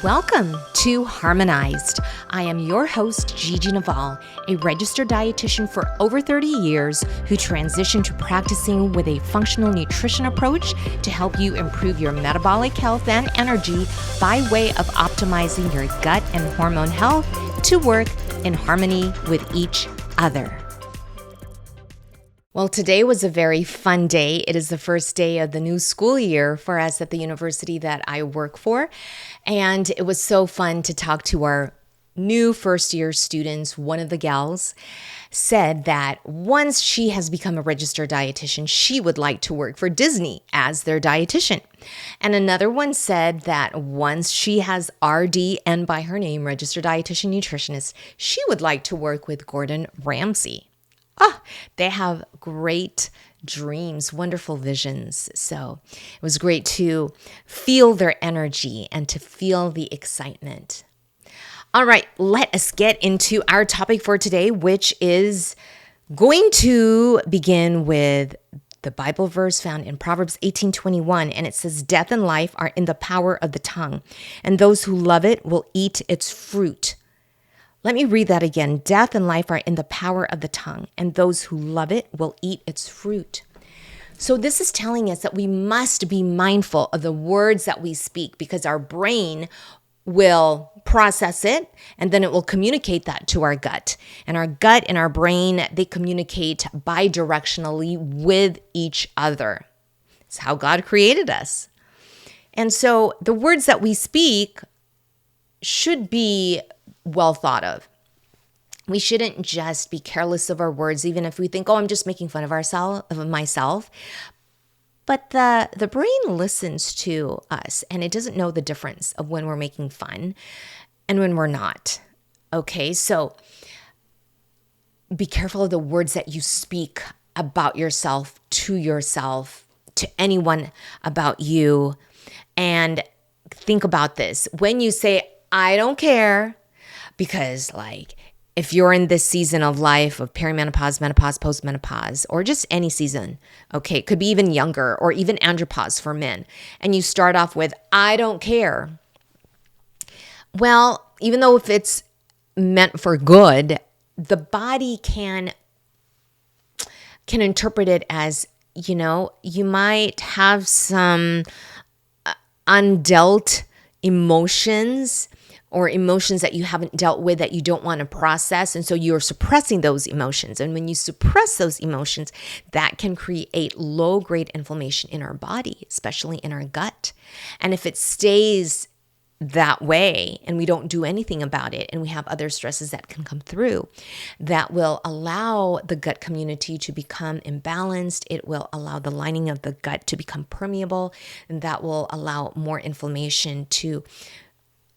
Welcome to Harmonized. I am your host, Gigi Naval, a registered dietitian for over 30 years who transitioned to practicing with a functional nutrition approach to help you improve your metabolic health and energy by way of optimizing your gut and hormone health to work in harmony with each other. Well, today was a very fun day. It is the first day of the new school year for us at the university that I work for. And it was so fun to talk to our new first year students. One of the gals said that once she has become a registered dietitian, she would like to work for Disney as their dietitian. And another one said that once she has RD and by her name, registered dietitian nutritionist, she would like to work with Gordon Ramsay. They have great dreams, wonderful visions. So it was great to feel their energy and to feel the excitement. All right, let us get into our topic for today, which is going to begin with the Bible verse found in Proverbs 18:21, and it says, "Death and life are in the power of the tongue, and those who love it will eat its fruit." Let me read that again. Death and life are in the power of the tongue, and those who love it will eat its fruit. So this is telling us that we must be mindful of the words that we speak because our brain will process it and then it will communicate that to our gut. And our gut and our brain, they communicate bidirectionally with each other. It's how God created us. And so the words that we speak should be well thought of. We shouldn't just be careless of our words, even if we think, I'm just making fun of myself. But the brain listens to us and it doesn't know the difference of when we're making fun and when we're not. Okay, so be careful of the words that you speak about yourself, to anyone about you. And think about this. When you say, I don't care, because if you're in this season of life of perimenopause, menopause, postmenopause, or just any season, okay, it could be even younger or even andropause for men, and you start off with, I don't care. Well, even though if it's meant for good, the body can interpret it as, you might have some undealt emotions or emotions that you haven't dealt with that you don't want to process. And so you're suppressing those emotions. And when you suppress those emotions, that can create low-grade inflammation in our body, especially in our gut. And if it stays that way and we don't do anything about it and we have other stresses that can come through, that will allow the gut community to become imbalanced. It will allow the lining of the gut to become permeable, and that will allow more inflammation to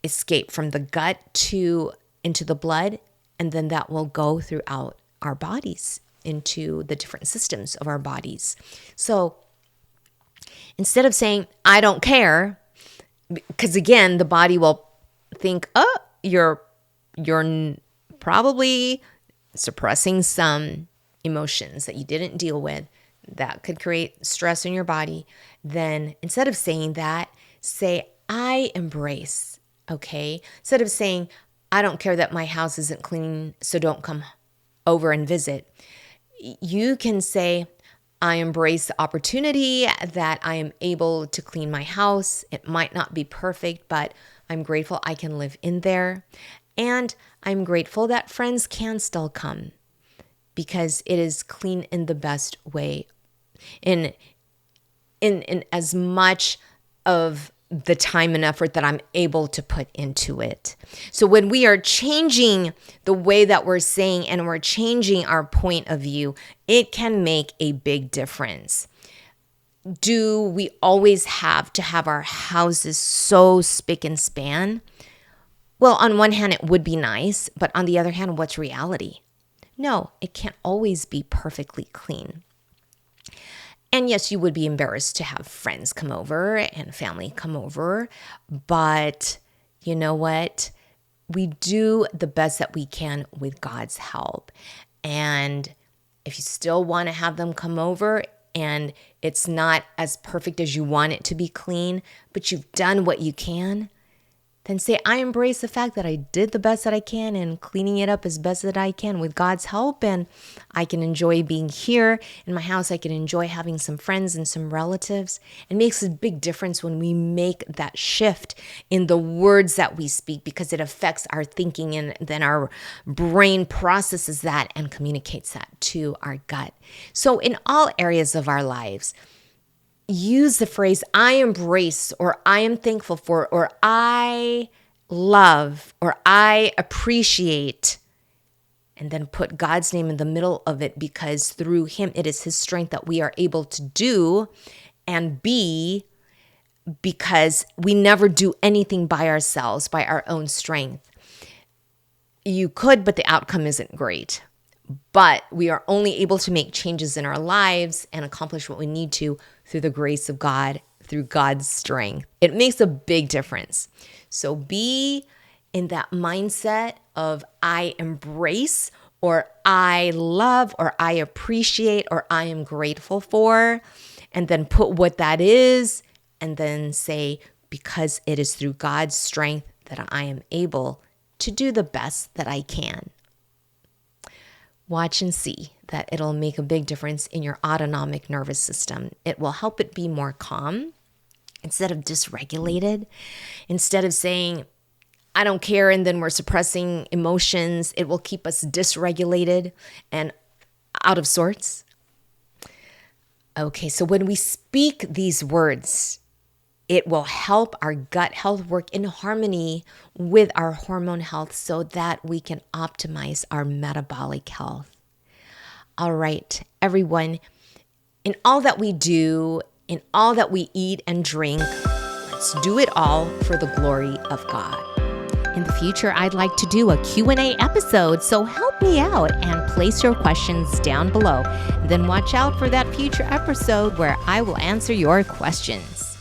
escape from the gut into the blood, and then that will go throughout our bodies into the different systems of our bodies. So instead of saying, I don't care, because again, the body will think, you're probably suppressing some emotions that you didn't deal with that could create stress in your body. Then instead of saying that, say, I embrace. Okay, instead of saying, I don't care that my house isn't clean, so don't come over and visit, you can say, I embrace the opportunity that I am able to clean my house. It might not be perfect, but I'm grateful I can live in there. And I'm grateful that friends can still come because it is clean in the best way, in as much of the time and effort that I'm able to put into it. So when we are changing the way that we're saying and we're changing our point of view, it can make a big difference. Do we always have to have our houses so spick and span? Well, on one hand, it would be nice, but on the other hand, what's reality? No, it can't always be perfectly clean. And yes, you would be embarrassed to have friends come over and family come over, but you know what? We do the best that we can with God's help. And if you still want to have them come over and it's not as perfect as you want it to be clean, but you've done what you can, then say, I embrace the fact that I did the best that I can and cleaning it up as best that I can with God's help. And I can enjoy being here in my house. I can enjoy having some friends and some relatives. It makes a big difference when we make that shift in the words that we speak, because it affects our thinking, and then our brain processes that and communicates that to our gut. So in all areas of our lives, use the phrase I embrace, or I am thankful for, or I love, or I appreciate, and then put God's name in the middle of it, because through Him, it is His strength that we are able to do and be, because we never do anything by ourselves, by our own strength. You could, but the outcome isn't great. But we are only able to make changes in our lives and accomplish what we need to through the grace of God, through God's strength. It makes a big difference. So be in that mindset of I embrace, or I love, or I appreciate, or I am grateful for, and then put what that is, and then say, because it is through God's strength that I am able to do the best that I can. Watch and see that it'll make a big difference in your autonomic nervous system. It will help it be more calm instead of dysregulated. Instead of saying, I don't care, and then we're suppressing emotions, it will keep us dysregulated and out of sorts. Okay, so when we speak these words, it will help our gut health work in harmony with our hormone health so that we can optimize our metabolic health. All right, everyone, in all that we do, in all that we eat and drink, let's do it all for the glory of God. In the future, I'd like to do a Q&A episode, so help me out and place your questions down below. Then watch out for that future episode where I will answer your questions.